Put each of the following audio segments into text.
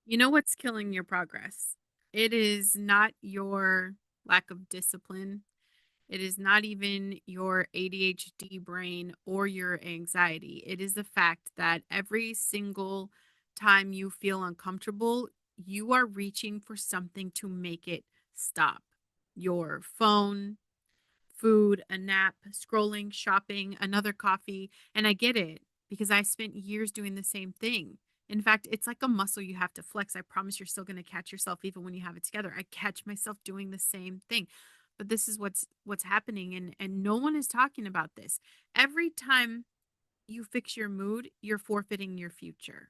You know what's killing your progress? It is not your lack of discipline. It is not even your ADHD brain or your anxiety. It is the fact that every single time you feel uncomfortable, you are reaching for something to make it stop. Your phone, food, a nap, scrolling, shopping, another coffee. And I get it because I spent years doing the same thing. In fact, it's like a muscle you have to flex. I promise you're still going to catch yourself even when you have it together. I catch myself doing the same thing. But this is what's happening and no one is talking about this. Every time you fix your mood, you're forfeiting your future.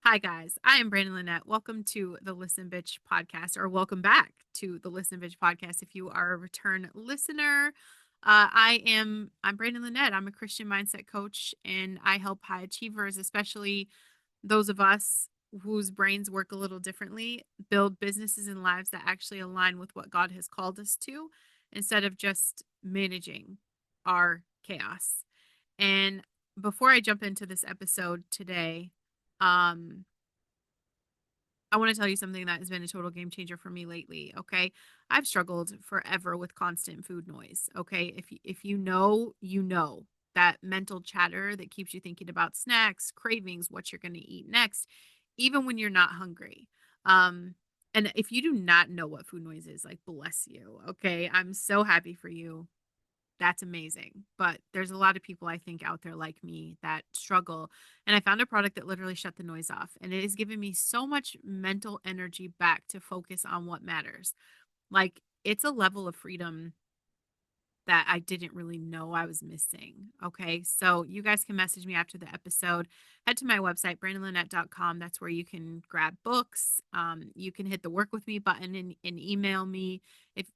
Hi, guys. I am Brandon Lynette. Welcome to the Listen Bitch podcast, or welcome back to the Listen Bitch podcast. If you are a return listener, I'm Brandon Lynette. I'm a Christian mindset coach, and I help high achievers, especially those of us whose brains work a little differently, build businesses and lives that actually align with what God has called us to, instead of just managing our chaos. And before I jump into this episode today, um, I want to tell you something that has been a total game changer for me lately. Okay. I've struggled forever with constant food noise. Okay. If you know, you know that mental chatter that keeps you thinking about snacks, cravings, what you're going to eat next, even when you're not hungry. Um, and if you do not know what food noise is, like, bless you. Okay. I'm so happy for you. That's amazing. But there's a lot of people I think out there like me that struggle. And I found a product that literally shut the noise off. And it has given me so much mental energy back to focus on what matters. Like, it's a level of freedom that I didn't really know I was missing. Okay. So you guys can message me after the episode. Head to my website, brandonlynette.com. That's where you can grab books. You can hit the work with me button and email me. If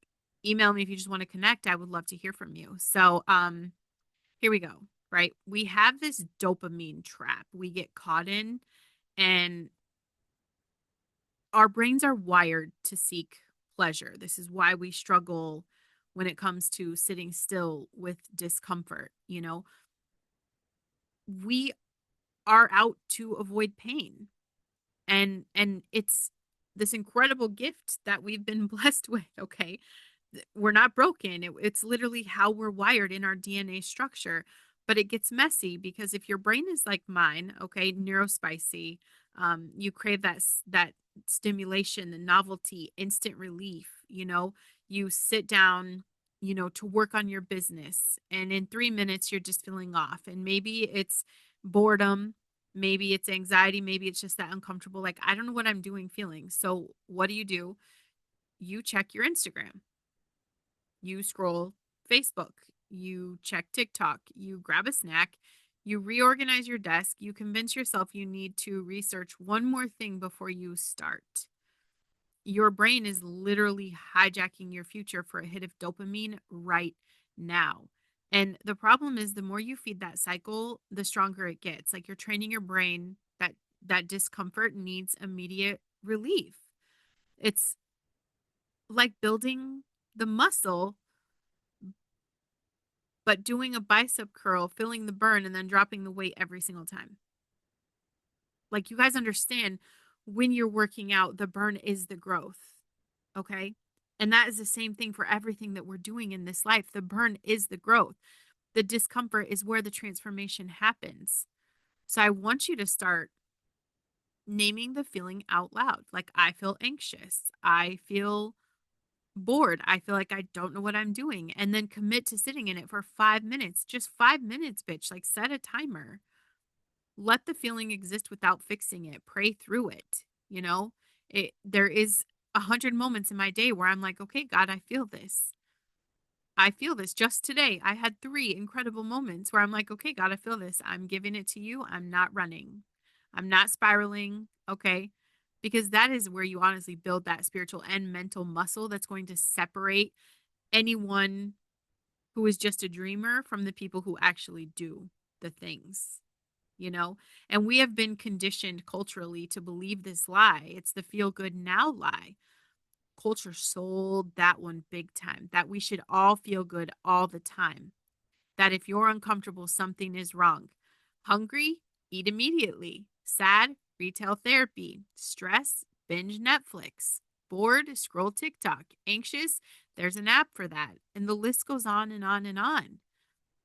email me if you just want to connect, I would love to hear from you. So here we go. Right. We have this dopamine trap we get caught in, and our brains are wired to seek pleasure. This is why we struggle when it comes to sitting still with discomfort. We are out to avoid pain. And it's this incredible gift that we've been blessed with, okay? We're not broken. It's literally how we're wired in our DNA structure. But it gets messy because if your brain is like mine, okay, neurospicy, you crave that stimulation, the novelty, instant relief. You sit down, to work on your business, and in 3 minutes you're just feeling off. And maybe it's boredom, maybe it's anxiety, maybe it's just that uncomfortable, like, I don't know what I'm doing feeling. So what do? You check your Instagram, you scroll Facebook, you check TikTok, you grab a snack, you reorganize your desk, you convince yourself you need to research one more thing before you start. Your brain is literally hijacking your future for a hit of dopamine right now. And the problem is, the more you feed that cycle, the stronger it gets. Like, you're training your brain that discomfort needs immediate relief. It's like building the muscle, but doing a bicep curl, feeling the burn, and then dropping the weight every single time. Like, you guys understand, when you're working out, the burn is the growth. Okay. And that is the same thing for everything that we're doing in this life. The burn is the growth. The discomfort is where the transformation happens. So I want you to start naming the feeling out loud. Like, I feel anxious. I feel bored. I feel like I don't know what I'm doing. And then commit to sitting in it for 5 minutes. Just 5 minutes, bitch. Like, set a timer. Let the feeling exist without fixing it. Pray through it. There is 100 moments in my day where I'm like, okay, God, I feel this. I feel this. Just today, I had 3 incredible moments where I'm like, okay, God, I feel this. I'm giving it to you. I'm not running. I'm not spiraling. Okay. Because that is where you honestly build that spiritual and mental muscle that's going to separate anyone who is just a dreamer from the people who actually do the things, you know? And we have been conditioned culturally to believe this lie. It's the feel good now lie. Culture sold that one big time, that we should all feel good all the time, that if you're uncomfortable, something is wrong. Hungry, eat immediately. Sad, retail therapy, stress, binge Netflix, bored, scroll TikTok, anxious, there's an app for that. And the list goes on and on and on.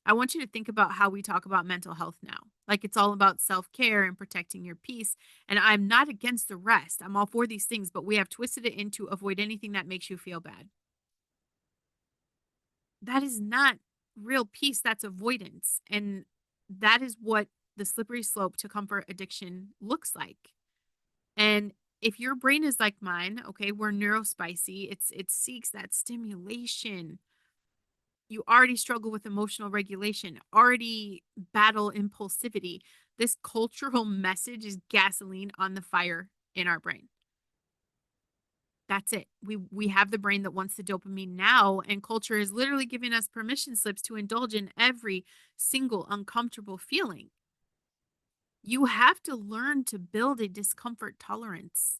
I want you to think about how we talk about mental health now. Like it's all about self care and protecting your peace. And I'm not against the rest. I'm all for these things, but we have twisted it into avoid anything that makes you feel bad. That is not real peace. That's avoidance. And that is what the slippery slope to comfort addiction looks like. And if your brain is like mine, okay, we're neurospicy. It seeks that stimulation. You already struggle with emotional regulation, already battle impulsivity. This cultural message is gasoline on the fire in our brain. That's it. We have the brain that wants the dopamine now, and culture is literally giving us permission slips to indulge in every single uncomfortable feeling. You have to learn to build a discomfort tolerance.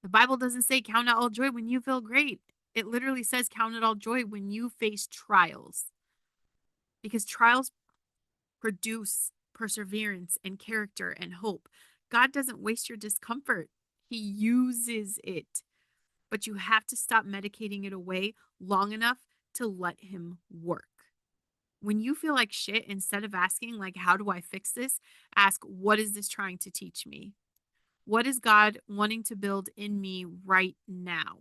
The Bible doesn't say count it all joy when you feel great. It literally says count it all joy when you face trials. Because trials produce perseverance and character and hope. God doesn't waste your discomfort. He uses it. But you have to stop medicating it away long enough to let him work. When you feel like shit, instead of asking, like, how do I fix this? Ask, what is this trying to teach me? What is God wanting to build in me right now?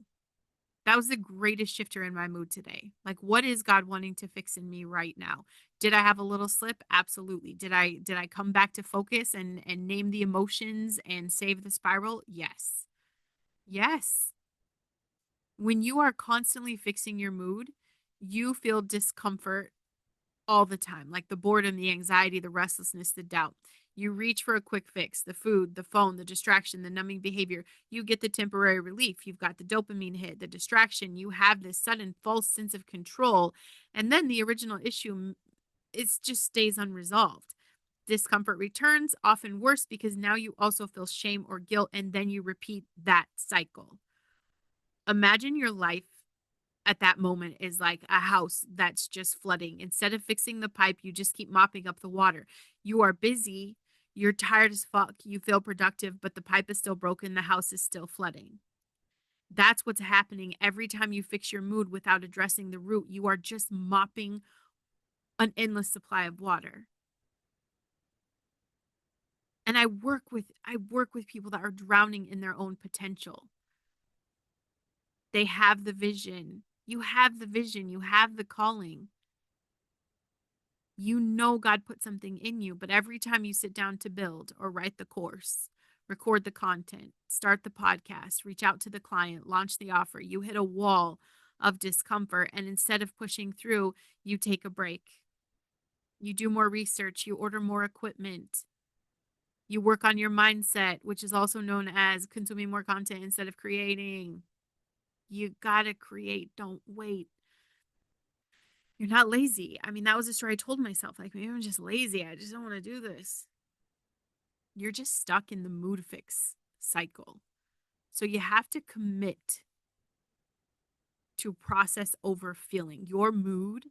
That was the greatest shifter in my mood today. Like, what is God wanting to fix in me right now? Did I have a little slip? Absolutely. Did I come back to focus and name the emotions and save the spiral? Yes. Yes. When you are constantly fixing your mood, you feel discomfort all the time, like the boredom, the anxiety, the restlessness, the doubt. You reach for a quick fix, the food, the phone, the distraction, the numbing behavior. You get the temporary relief. You've got the dopamine hit, the distraction. You have this sudden false sense of control. And then the original issue, it just stays unresolved. Discomfort returns, often worse because now you also feel shame or guilt, and then you repeat that cycle. Imagine your life at that moment is like a house that's just flooding. Instead of fixing the pipe, you just keep mopping up the water. You are busy, you're tired as fuck, you feel productive, but the pipe is still broken, the house is still flooding. That's what's happening every time you fix your mood without addressing the root. You are just mopping an endless supply of water. And I work with people that are drowning in their own potential. They have the vision. You have the vision, you have the calling. You know God put something in you, but every time you sit down to build or write the course, record the content, start the podcast, reach out to the client, launch the offer, you hit a wall of discomfort. And instead of pushing through, you take a break. You do more research, you order more equipment, you work on your mindset, which is also known as consuming more content instead of creating. You gotta create, don't wait. You're not lazy. I mean, that was a story I told myself. Like, maybe I'm just lazy. I just don't want to do this. You're just stuck in the mood fix cycle. So you have to commit to process over feeling. Your mood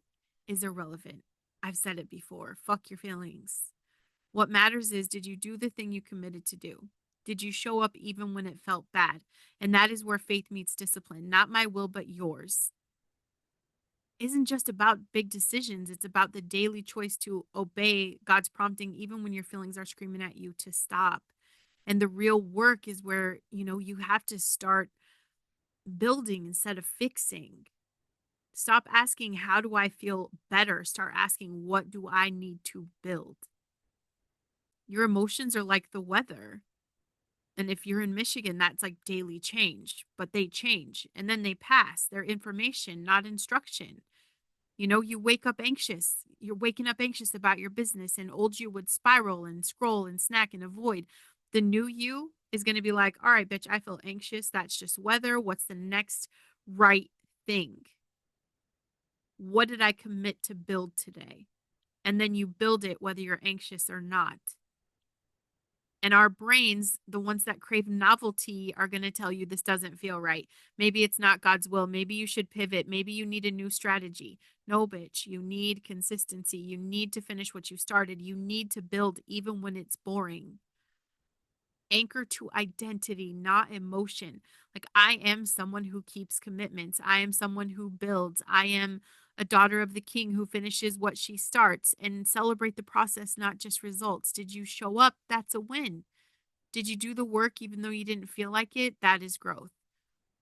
is irrelevant. I've said it before. Fuck your feelings. What matters is, did you do the thing you committed to do? Did you show up even when it felt bad? And that is where faith meets discipline. Not my will, but yours. Isn't just about big decisions. It's about the daily choice to obey God's prompting, even when your feelings are screaming at you to stop. And the real work is where, you have to start building instead of fixing. Stop asking, how do I feel better? Start asking, what do I need to build? Your emotions are like the weather. And if you're in Michigan, that's like daily change, but they change and then they pass. They're information, not instruction. You wake up anxious. You're waking up anxious about your business, and old you would spiral and scroll and snack and avoid. The new you is going to be like, all right, bitch, I feel anxious. That's just weather. What's the next right thing? What did I commit to build today? And then you build it whether you're anxious or not. And our brains, the ones that crave novelty, are going to tell you this doesn't feel right. Maybe it's not God's will. Maybe you should pivot. Maybe you need a new strategy. No, bitch, you need consistency. You need to finish what you started. You need to build even when it's boring. Anchor to identity, not emotion. Like, I am someone who keeps commitments. I am someone who builds. I am a daughter of the king who finishes what she starts, and celebrate the process, not just results. Did you show up? That's a win. Did you do the work even though you didn't feel like it? That is growth.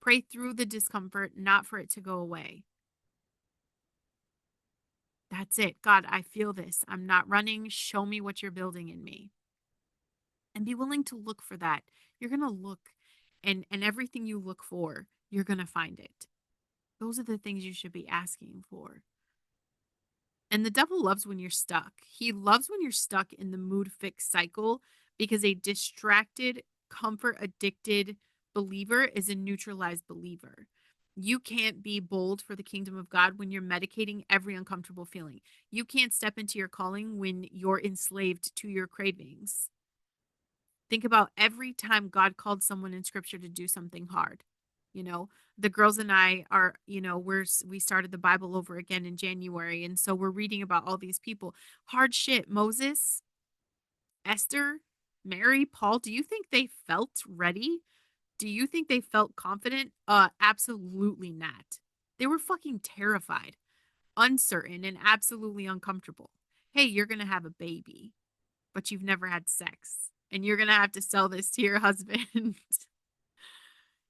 Pray through the discomfort, not for it to go away. That's it. God, I feel this. I'm not running. Show me what you're building in me. And be willing to look for that. You're going to look, and everything you look for, you're going to find it. Those are the things you should be asking for. And the devil loves when you're stuck. He loves when you're stuck in the mood fix cycle, because a distracted, comfort addicted believer is a neutralized believer. You can't be bold for the kingdom of God when you're medicating every uncomfortable feeling. You can't step into your calling when you're enslaved to your cravings. Think about every time God called someone in scripture to do something hard. You know, the girls and I are, we started the Bible over again in January. And so we're reading about all these people. Hard shit. Moses, Esther, Mary, Paul. Do you think they felt ready? Do you think they felt confident? Absolutely not. They were fucking terrified, uncertain, and absolutely uncomfortable. Hey, you're going to have a baby, but you've never had sex. And you're going to have to sell this to your husband.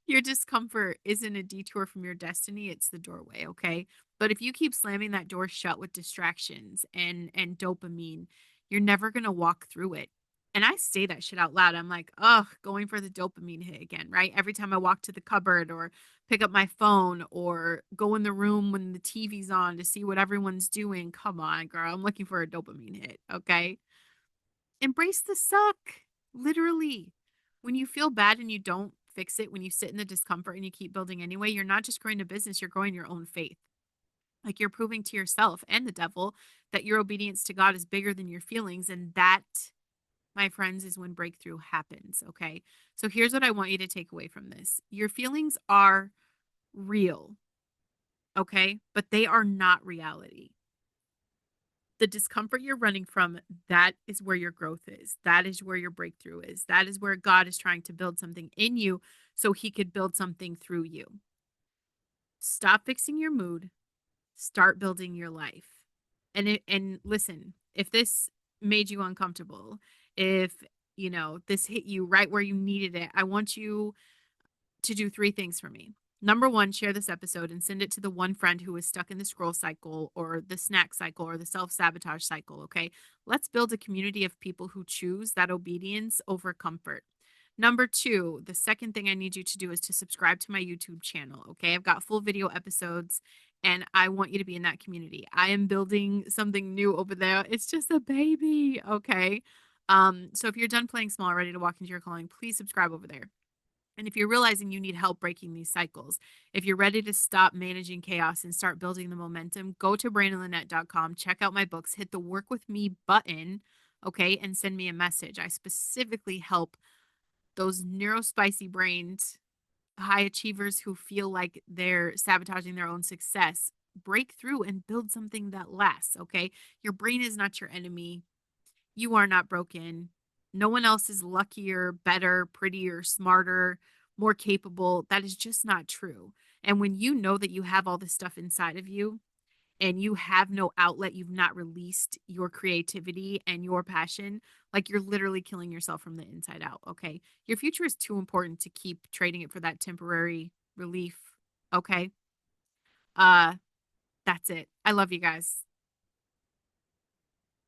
Your discomfort isn't a detour from your destiny, it's the doorway, okay? But if you keep slamming that door shut with distractions and dopamine, you're never going to walk through it. And I say that shit out loud. I'm like, ugh, going for the dopamine hit again, right? Every time I walk to the cupboard or pick up my phone or go in the room when the TV's on to see what everyone's doing. Come on, girl. I'm looking for a dopamine hit, okay? Embrace the suck. Literally. When you feel bad and you don't fix it, when you sit in the discomfort and you keep building anyway, you're not just growing a business, you're growing your own faith. Like, you're proving to yourself and the devil that your obedience to God is bigger than your feelings. And that, my friends, is when breakthrough happens. Okay. So here's what I want you to take away from this: your feelings are real. Okay. But they are not reality. The discomfort you're running from, that is where your growth is. That is where your breakthrough is. That is where God is trying to build something in you so he could build something through you. Stop fixing your mood, start building your life. And listen, if this made you uncomfortable, if this hit you right where you needed it, I want you to do three things for me. Number one, share this episode and send it to the one friend who is stuck in the scroll cycle or the snack cycle or the self sabotage cycle. Okay. Let's build a community of people who choose that obedience over comfort. Number two, the second thing I need you to do is to subscribe to my YouTube channel. Okay. I've got full video episodes and I want you to be in that community. I am building something new over there. It's just a baby. Okay. So if you're done playing small, ready to walk into your calling, please subscribe over there. And if you're realizing you need help breaking these cycles, if you're ready to stop managing chaos and start building the momentum, go to brandonlynette.com, check out my books, hit the work with me button, okay, and send me a message. I specifically help those neurospicy brained high achievers who feel like they're sabotaging their own success break through and build something that lasts, okay? Your brain is not your enemy. You are not broken. No one else is luckier, better, prettier, smarter, more capable. That is just not true. And when you know that you have all this stuff inside of you and you have no outlet, you've not released your creativity and your passion, like, you're literally killing yourself from the inside out. Okay. Your future is too important to keep trading it for that temporary relief. Okay. Uh, that's it. I love you guys.